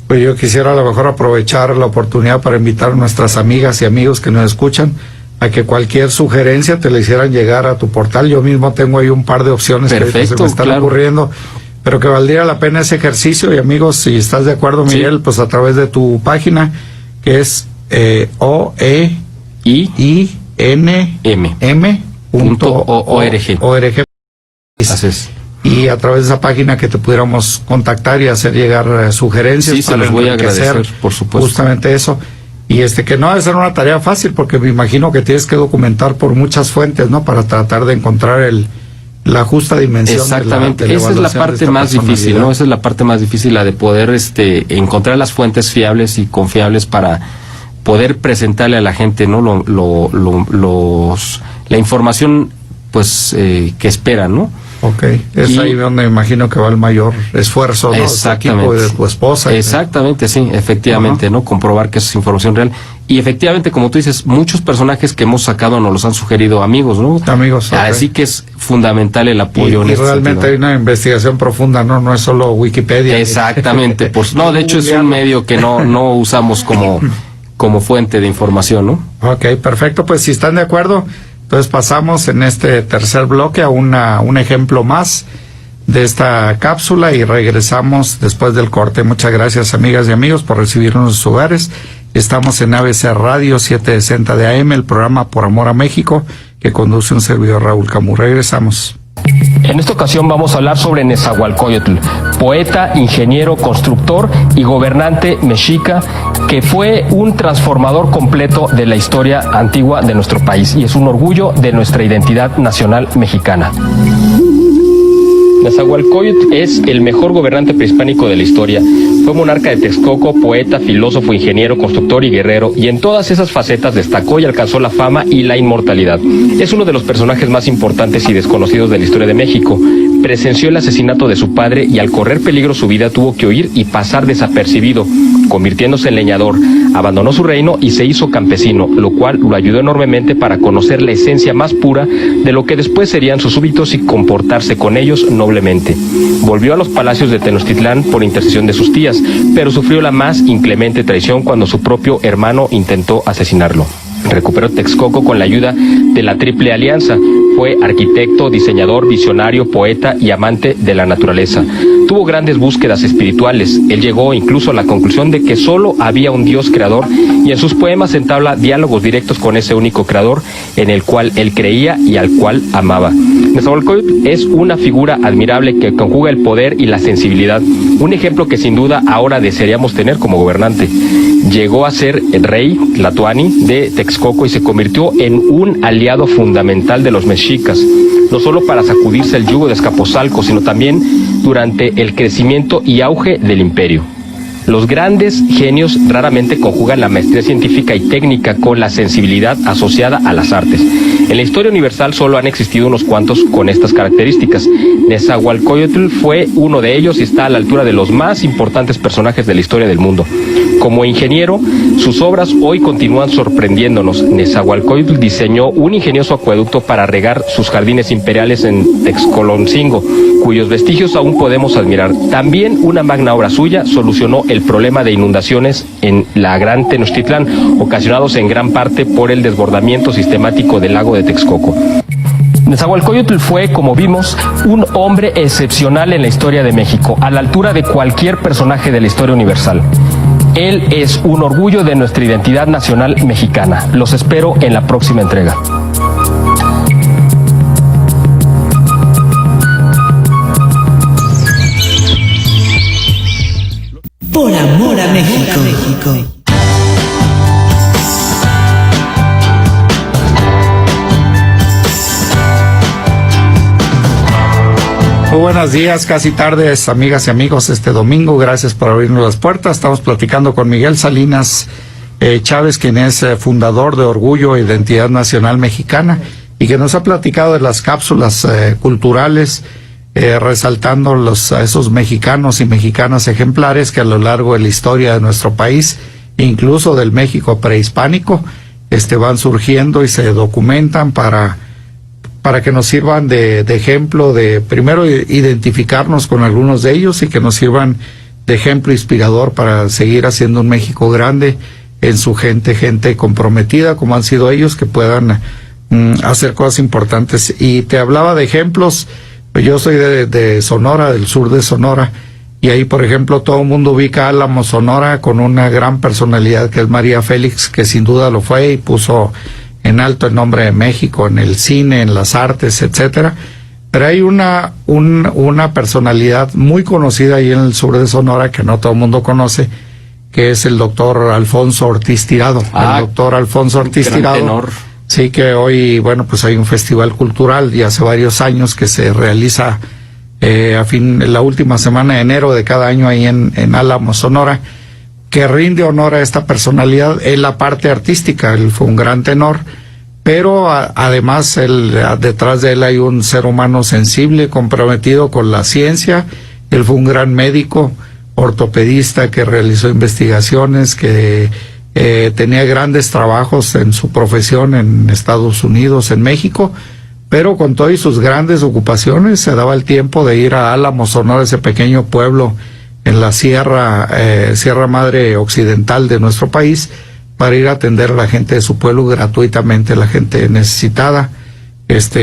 Pues yo quisiera a lo mejor aprovechar la oportunidad para invitar a nuestras amigas y amigos que nos escuchan a que cualquier sugerencia te la hicieran llegar a tu portal. Yo mismo tengo ahí un par de opciones. Perfecto, que se me están ocurriendo, pero que valdría la pena ese ejercicio. Y amigos, si estás de acuerdo, Miguel, sí, pues a través de tu página, que es oeinm.org. Y a través de esa página que te pudiéramos contactar y hacer llegar sugerencias. Sí, se los voy a agradecer, por supuesto. Justamente eso. Y que no debe ser una tarea fácil, porque me imagino que tienes que documentar por muchas fuentes, ¿no? Para tratar de encontrar el la justa dimensión. Exactamente, de la esa es la parte más difícil, ¿no? Esa es la parte más difícil, la de poder encontrar las fuentes fiables y confiables para poder presentarle a la gente, ¿no? La información, pues, que esperan, ¿no? Ok, es ahí donde me imagino que va el mayor esfuerzo, ¿no? Exactamente. De tu esposa. Exactamente, sí, efectivamente, ¿no? Comprobar que eso es información real. Y efectivamente, como tú dices, muchos personajes que hemos sacado nos los han sugerido amigos, ¿no? Amigos, okay. Así que es fundamental el apoyo. Y realmente hay una investigación profunda, ¿no? No es solo Wikipedia. Exactamente, pues no, de hecho es un medio que no usamos como fuente de información, ¿no? Ok, perfecto, pues si están de acuerdo, entonces pasamos en este tercer bloque a un ejemplo más de esta cápsula y regresamos después del corte. Muchas gracias, amigas y amigos, por recibirnos en sus hogares. Estamos en ABC Radio 760 de AM, el programa Por Amor a México, que conduce un servidor, Raúl Camus. Regresamos. En esta ocasión vamos a hablar sobre Nezahualcóyotl, poeta, ingeniero, constructor y gobernante mexica, que fue un transformador completo de la historia antigua de nuestro país y es un orgullo de nuestra identidad nacional mexicana. Nezahualcóyotl es el mejor gobernante prehispánico de la historia. Fue monarca de Texcoco, poeta, filósofo, ingeniero, constructor y guerrero, y en todas esas facetas destacó y alcanzó la fama y la inmortalidad. Es uno de los personajes más importantes y desconocidos de la historia de México. Presenció el asesinato de su padre y al correr peligro su vida tuvo que huir y pasar desapercibido, convirtiéndose en leñador. Abandonó su reino y se hizo campesino, lo cual lo ayudó enormemente para conocer la esencia más pura de lo que después serían sus súbditos y comportarse con ellos noblemente. Volvió a los palacios de Tenochtitlán por intercesión de sus tías, pero sufrió la más inclemente traición cuando su propio hermano intentó asesinarlo. Recuperó Texcoco con la ayuda de la Triple Alianza. Fue arquitecto, diseñador, visionario, poeta y amante de la naturaleza. Tuvo grandes búsquedas espirituales. Él llegó incluso a la conclusión de que solo había un Dios creador y en sus poemas entabla diálogos directos con ese único creador en el cual él creía y al cual amaba. Nezahualcóyotl es una figura admirable que conjuga el poder y la sensibilidad. Un ejemplo que sin duda ahora desearíamos tener como gobernante. Llegó a ser el rey Tlatoani de Texcoco y se convirtió en un aliado fundamental de los mexicas, no solo para sacudirse el yugo de Azcapotzalco, sino también durante el crecimiento y auge del imperio. Los grandes genios raramente conjugan la maestría científica y técnica con la sensibilidad asociada a las artes. En la historia universal solo han existido unos cuantos con estas características. Nezahualcóyotl fue uno de ellos y está a la altura de los más importantes personajes de la historia del mundo. Como ingeniero, sus obras hoy continúan sorprendiéndonos. Nezahualcóyotl diseñó un ingenioso acueducto para regar sus jardines imperiales en Texcoloncingo, cuyos vestigios aún podemos admirar. También una magna obra suya solucionó el problema de inundaciones en la Gran Tenochtitlán, ocasionados en gran parte por el desbordamiento sistemático del lago de Texcoco. Nezahualcóyotl fue, como vimos, un hombre excepcional en la historia de México, a la altura de cualquier personaje de la historia universal. Él es un orgullo de nuestra identidad nacional mexicana. Los espero en la próxima entrega. Por amor a México. Muy buenos días, casi tardes, amigas y amigos, este domingo. Gracias por abrirnos las puertas. Estamos platicando con Miguel Salinas Chávez, quien es fundador de Orgullo e Identidad Nacional Mexicana y que nos ha platicado de las cápsulas culturales, resaltando a esos mexicanos y mexicanas ejemplares que a lo largo de la historia de nuestro país, incluso del México prehispánico, van surgiendo y se documentan para que nos sirvan de ejemplo, de primero identificarnos con algunos de ellos y que nos sirvan de ejemplo inspirador para seguir haciendo un México grande en su gente comprometida como han sido ellos, que puedan hacer cosas importantes. Y te hablaba de ejemplos. Yo soy de Sonora, del sur de Sonora, y ahí, por ejemplo, todo el mundo ubica a Álamo, Sonora, con una gran personalidad que es María Félix, que sin duda lo fue y puso en alto el nombre de México en el cine, en las artes, etcétera. Pero hay una personalidad muy conocida ahí en el sur de Sonora que no todo el mundo conoce, que es el doctor Alfonso Ortiz Tirado. El doctor Alfonso Ortiz Tirado. Tenor. Sí, que hoy, bueno, pues hay un festival cultural y hace varios años que se realiza la última semana de enero de cada año ahí en Álamo, Sonora, que rinde honor a esta personalidad en la parte artística. Él fue un gran tenor, pero además detrás de él hay un ser humano sensible, comprometido con la ciencia. Él fue un gran médico, ortopedista, que realizó investigaciones, que tenía grandes trabajos en su profesión en Estados Unidos, en México, pero con todas sus grandes ocupaciones se daba el tiempo de ir a Álamo, Sonora, ese pequeño pueblo en la Sierra Madre Occidental de nuestro país, para ir a atender a la gente de su pueblo gratuitamente, la gente necesitada,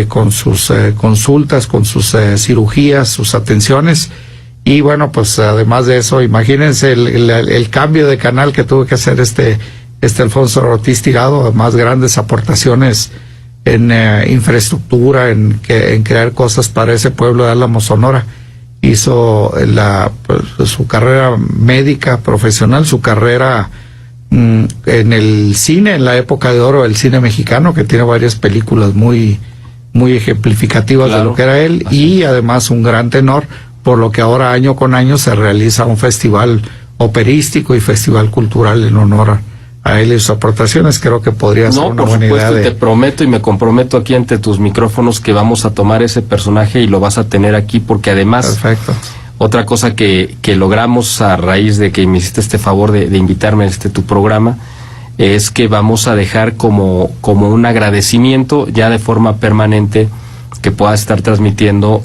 con sus consultas, con sus cirugías, sus atenciones. Y bueno, pues además de eso, imagínense el cambio de canal que tuvo que hacer este Alfonso Ortiz Tirado, además grandes aportaciones en infraestructura, en crear cosas para ese pueblo de Álamo, Sonora. Hizo su carrera médica profesional, su carrera en el cine, en la época de oro del cine mexicano, que tiene varias películas muy ejemplificativas, claro, de lo que era él, y además un gran tenor, por lo que ahora año con año se realiza un festival operístico y festival cultural en honor a él y sus aportaciones. Creo que podría ser una buena idea. Te prometo y me comprometo aquí ante tus micrófonos que vamos a tomar ese personaje y lo vas a tener aquí, porque además, perfecto, otra cosa que logramos a raíz de que me hiciste este favor de invitarme a tu programa, es que vamos a dejar como un agradecimiento ya de forma permanente, que puedas estar transmitiendo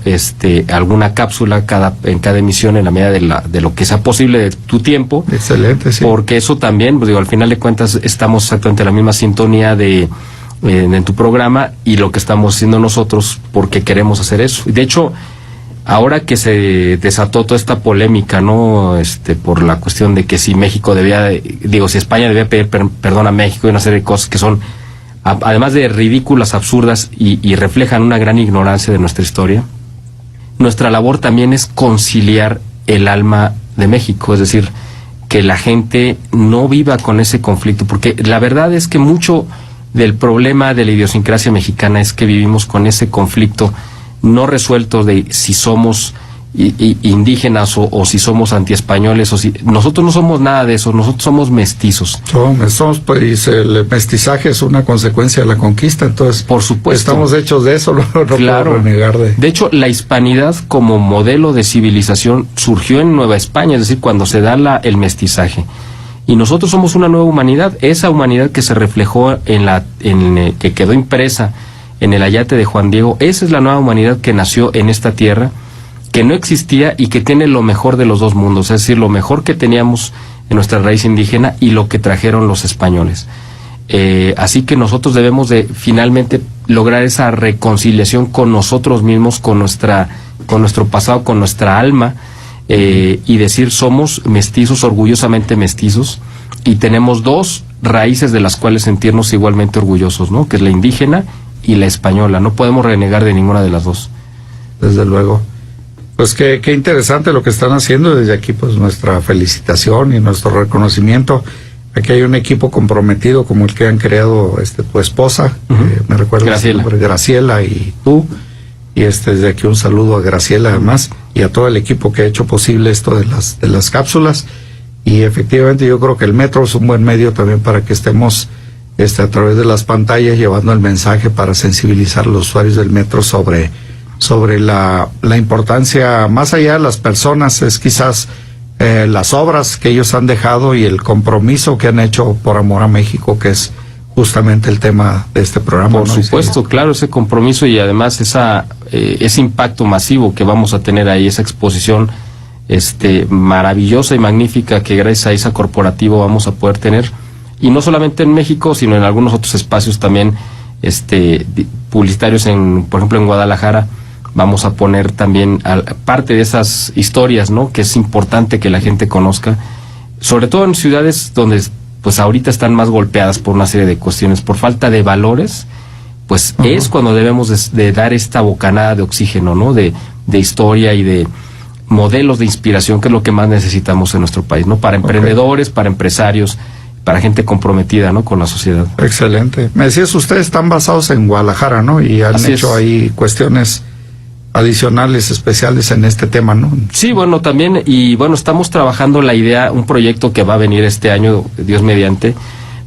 alguna cápsula en cada emisión, en la medida de lo que sea posible de tu tiempo. Excelente, sí. Porque eso también, pues al final de cuentas estamos exactamente en la misma sintonía en tu programa y lo que estamos haciendo nosotros, porque queremos hacer eso. De hecho, ahora que se desató toda esta polémica, ¿no? Por la cuestión de que si México si España debía pedir perdón a México, y una serie de cosas que son, además de ridículas, absurdas y reflejan una gran ignorancia de nuestra historia. Nuestra labor también es conciliar el alma de México, es decir, que la gente no viva con ese conflicto, porque la verdad es que mucho del problema de la idiosincrasia mexicana es que vivimos con ese conflicto no resuelto de si somos indígenas o si somos antiespañoles, nosotros no somos nada de eso, nosotros somos mestizos. Pues el mestizaje es una consecuencia de la conquista, entonces por supuesto estamos hechos de eso, no claro, puedo renegar de hecho, la hispanidad como modelo de civilización surgió en Nueva España, es decir, cuando se da el mestizaje, y nosotros somos una nueva humanidad, esa humanidad que se reflejó que quedó impresa en el ayate de Juan Diego. Esa es la nueva humanidad que nació en esta tierra, que no existía y que tiene lo mejor de los dos mundos, es decir, lo mejor que teníamos en nuestra raíz indígena y lo que trajeron los españoles. Así que nosotros debemos de finalmente lograr esa reconciliación con nosotros mismos, con nuestro pasado, con nuestra alma, y decir somos mestizos, orgullosamente mestizos, y tenemos dos raíces de las cuales sentirnos igualmente orgullosos, ¿no? Que es la indígena y la española. No podemos renegar de ninguna de las dos. Desde luego. Pues qué interesante lo que están haciendo. Desde aquí pues nuestra felicitación y nuestro reconocimiento. Aquí hay un equipo comprometido como el que han creado tu esposa, me recuerdo Graciela y tú, y desde aquí un saludo a Graciela además y a todo el equipo que ha hecho posible esto de las cápsulas. Y efectivamente yo creo que el metro es un buen medio también para que estemos a través de las pantallas llevando el mensaje para sensibilizar a los usuarios del metro sobre la importancia, más allá de las personas, es quizás las obras que ellos han dejado y el compromiso que han hecho por amor a México, que es justamente el tema de este programa. Por supuesto, claro, ese compromiso y además ese impacto masivo que vamos a tener ahí, esa exposición maravillosa y magnífica que gracias a esa corporativo vamos a poder tener, y no solamente en México, sino en algunos otros espacios también publicitarios, por ejemplo en Guadalajara. Vamos a poner también parte de esas historias, ¿no? Que es importante que la gente conozca, sobre todo en ciudades donde pues ahorita están más golpeadas por una serie de cuestiones, por falta de valores, pues es cuando debemos de dar esta bocanada de oxígeno, ¿no? De historia y de modelos de inspiración, que es lo que más necesitamos en nuestro país, ¿no? Para emprendedores, para empresarios, para gente comprometida, ¿no?, con la sociedad. Excelente. Me decías, ustedes están basados en Guadalajara, ¿no? Y han Así hecho es. ahí cuestiones adicionales, especiales en este tema, ¿no? Sí, bueno, también, y bueno, estamos trabajando la idea, un proyecto que va a venir este año, Dios mediante,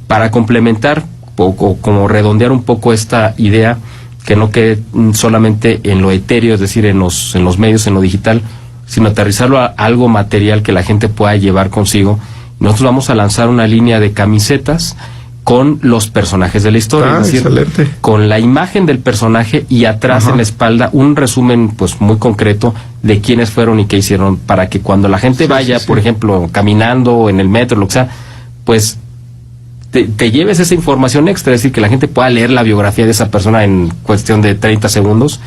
para complementar o como redondear un poco esta idea, que no quede solamente en lo etéreo, es decir, en los medios, en lo digital, sino aterrizarlo a algo material que la gente pueda llevar consigo. Nosotros vamos a lanzar una línea de camisetas con los personajes de la historia, es decir, excelente. con la imagen del personaje y atrás Ajá. en la espalda un resumen pues muy concreto de quiénes fueron y qué hicieron, para que cuando la gente vaya, por ejemplo, caminando o en el metro, lo que sea, pues te lleves esa información extra, es decir, que la gente pueda leer la biografía de esa persona en cuestión de 30 segundos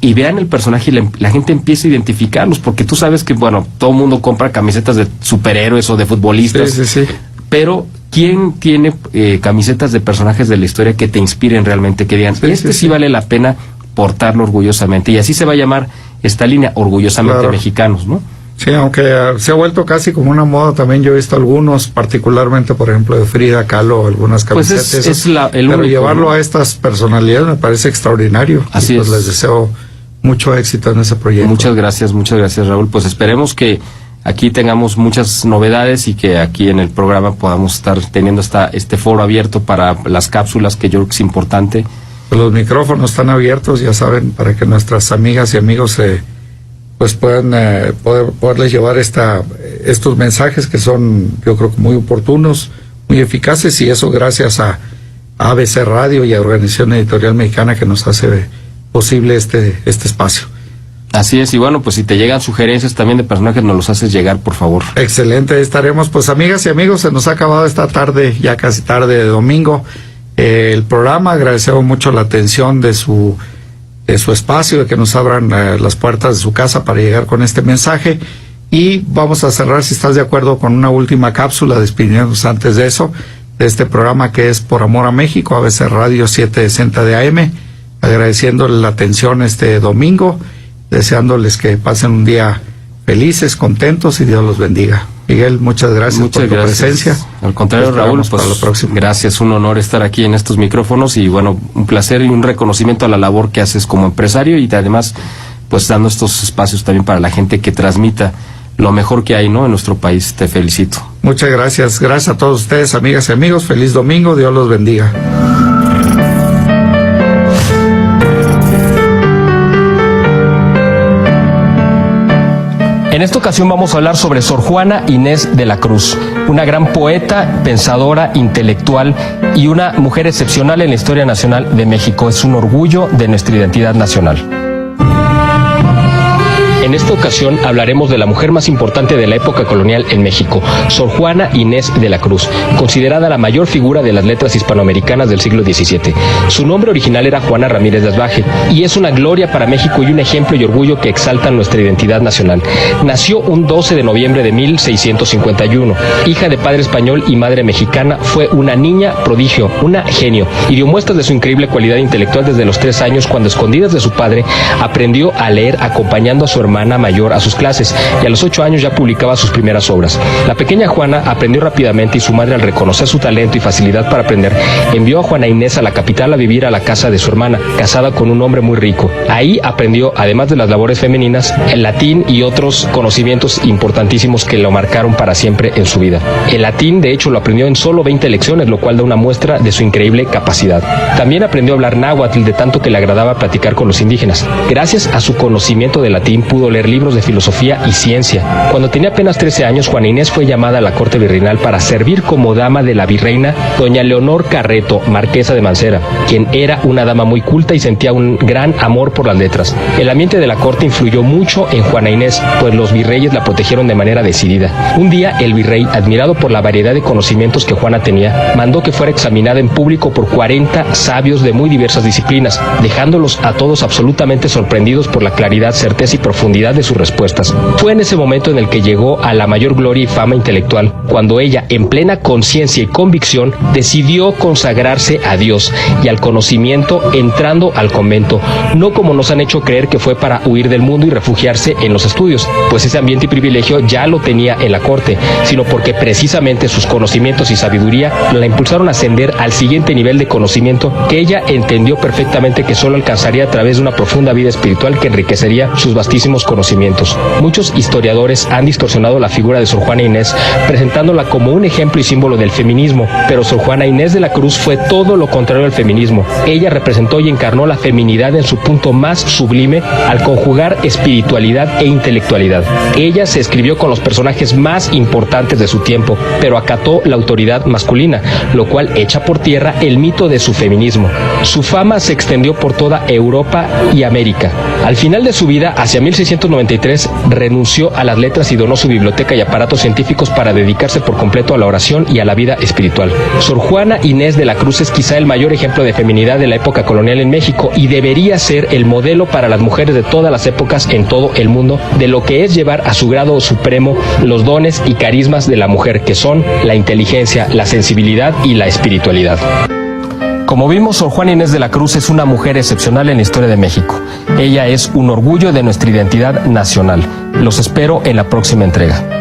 y vean el personaje y la gente empieza a identificarlos, porque tú sabes que, bueno, todo el mundo compra camisetas de superhéroes o de futbolistas, Sí. pero ¿quién tiene camisetas de personajes de la historia que te inspiren realmente, que digan, sí vale la pena portarlo orgullosamente? Y así se va a llamar esta línea, Orgullosamente Claro. Mexicanos, ¿no? Sí, aunque se ha vuelto casi como una moda, también yo he visto algunos, particularmente, por ejemplo, de Frida Kahlo, algunas Pues camisetas. es el pero único, llevarlo ¿no? a estas personalidades me parece extraordinario. Así y pues es. les deseo mucho éxito en ese proyecto. Muchas gracias, Raúl. Pues esperemos que aquí tengamos muchas novedades y que aquí en el programa podamos estar teniendo este foro abierto para las cápsulas, que yo creo que es importante. Los micrófonos están abiertos, ya saben, para que nuestras amigas y amigos pues puedan poderles llevar estos mensajes que son, yo creo que muy oportunos, muy eficaces, y eso gracias a ABC Radio y a Organización Editorial Mexicana, que nos hace posible este espacio. Así es, y bueno, pues si te llegan sugerencias también de personajes, nos los haces llegar, por favor. Excelente, estaremos. Pues amigas y amigos, se nos ha acabado esta tarde, ya casi tarde de domingo, el programa. Agradecemos mucho la atención de su espacio, de que nos abran las puertas de su casa para llegar con este mensaje, y vamos a cerrar, si estás de acuerdo, con una última cápsula, despidiéndonos antes de eso, de este programa que es Por Amor a México, ABC Radio 760 de AM, agradeciéndoles la atención este domingo, deseándoles que pasen un día felices, contentos, y Dios los bendiga. Miguel, muchas gracias por tu presencia. Al contrario, Raúl, Esperamos pues para la próxima. gracias, un honor estar aquí en estos micrófonos, y bueno, un placer y un reconocimiento a la labor que haces como empresario, y además pues dando estos espacios también para la gente que transmita lo mejor que hay, ¿no?, en nuestro país. Te felicito. Muchas gracias. Gracias a todos ustedes, amigas y amigos. Feliz domingo. Dios los bendiga. En esta ocasión vamos a hablar sobre Sor Juana Inés de la Cruz, una gran poeta, pensadora, intelectual y una mujer excepcional en la historia nacional de México. Es un orgullo de nuestra identidad nacional. En esta ocasión hablaremos de la mujer más importante de la época colonial en México, Sor Juana Inés de la Cruz, considerada la mayor figura de las letras hispanoamericanas del siglo XVII. Su nombre original era Juana Ramírez de Asbaje, y es una gloria para México y un ejemplo y orgullo que exaltan nuestra identidad nacional. Nació un 12 de noviembre de 1651. Hija de padre español y madre mexicana, fue una niña prodigio, una genio, y dio muestras de su increíble cualidad intelectual desde los 3 años, cuando, escondidas de su padre, aprendió a leer acompañando a su hermana mayor a sus clases, y a los 8 años ya publicaba sus primeras obras. La pequeña Juana aprendió rápidamente, y su madre, al reconocer su talento y facilidad para aprender, envió a Juana Inés a la capital a vivir a la casa de su hermana, casada con un hombre muy rico. Ahí aprendió, además de las labores femeninas, el latín y otros conocimientos importantísimos que lo marcaron para siempre en su vida. El latín, de hecho, lo aprendió en solo 20 lecciones, lo cual da una muestra de su increíble capacidad. También aprendió a hablar náhuatl, de tanto que le agradaba platicar con los indígenas. Gracias a su conocimiento de latín, pudo leer libros de filosofía y ciencia. Cuando tenía apenas 13 años, Juana Inés fue llamada a la corte virreinal para servir como dama de la virreina doña Leonor Carreto, marquesa de Mancera, quien era una dama muy culta y sentía un gran amor por las letras. El ambiente de la corte influyó mucho en Juana Inés, pues los virreyes la protegieron de manera decidida. Un día, el virrey, admirado por la variedad de conocimientos que Juana tenía, mandó que fuera examinada en público por 40 sabios de muy diversas disciplinas, dejándolos a todos absolutamente sorprendidos por la claridad, certeza y profundidad profundidad de sus respuestas. Fue en ese momento en el que llegó a la mayor gloria y fama intelectual, cuando ella, en plena conciencia y convicción, decidió consagrarse a Dios y al conocimiento entrando al convento, no como nos han hecho creer que fue para huir del mundo y refugiarse en los estudios, pues ese ambiente y privilegio ya lo tenía en la corte, sino porque precisamente sus conocimientos y sabiduría la impulsaron a ascender al siguiente nivel de conocimiento que ella entendió perfectamente que solo alcanzaría a través de una profunda vida espiritual que enriquecería sus vastísimos conocimientos. Muchos historiadores han distorsionado la figura de Sor Juana Inés, presentándola como un ejemplo y símbolo del feminismo, pero Sor Juana Inés de la Cruz fue todo lo contrario al feminismo. Ella representó y encarnó la feminidad en su punto más sublime al conjugar espiritualidad e intelectualidad. Ella se escribió con los personajes más importantes de su tiempo, pero acató la autoridad masculina, lo cual echa por tierra el mito de su feminismo. Su fama se extendió por toda Europa y América. Al final de su vida, hacia 1693, renunció a las letras y donó su biblioteca y aparatos científicos para dedicarse por completo a la oración y a la vida espiritual. Sor Juana Inés de la Cruz es quizá el mayor ejemplo de feminidad de la época colonial en México y debería ser el modelo para las mujeres de todas las épocas en todo el mundo de lo que es llevar a su grado supremo los dones y carismas de la mujer, que son la inteligencia, la sensibilidad y la espiritualidad. Como vimos, Sor Juana Inés de la Cruz es una mujer excepcional en la historia de México. Ella es un orgullo de nuestra identidad nacional. Los espero en la próxima entrega.